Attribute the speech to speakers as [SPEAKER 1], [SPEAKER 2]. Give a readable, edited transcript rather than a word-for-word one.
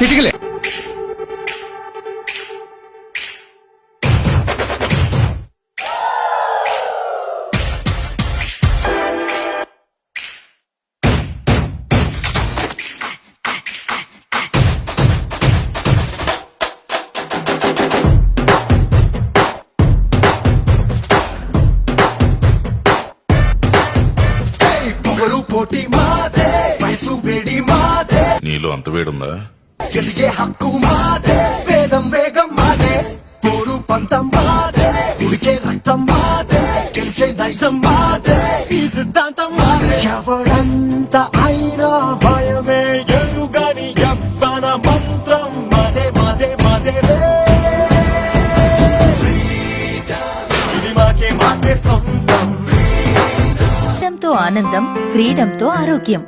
[SPEAKER 1] చిటికలే.
[SPEAKER 2] పోటీ మాదే, వయసు వేడి మాదే,
[SPEAKER 3] నీలో అంత వేడుందా?
[SPEAKER 2] ఎదిగే హక్కు మాదే, వేదం వేగం మాదే, పోరు పంతం మాదే, ఉడికే రక్తం మాదే, గెలిచే నైజం మాదే, ఈ సిద్ధాంతం మాదే. ఎవడంత అయినా భయమే ఎరుగని యవ్వన మంత్రం మాదే మాదే మాదే. ఇది మాకే మాకే సొంతం.
[SPEAKER 4] ఆనందం, ఫ్రీడమ్ తో ఆరోగ్యం.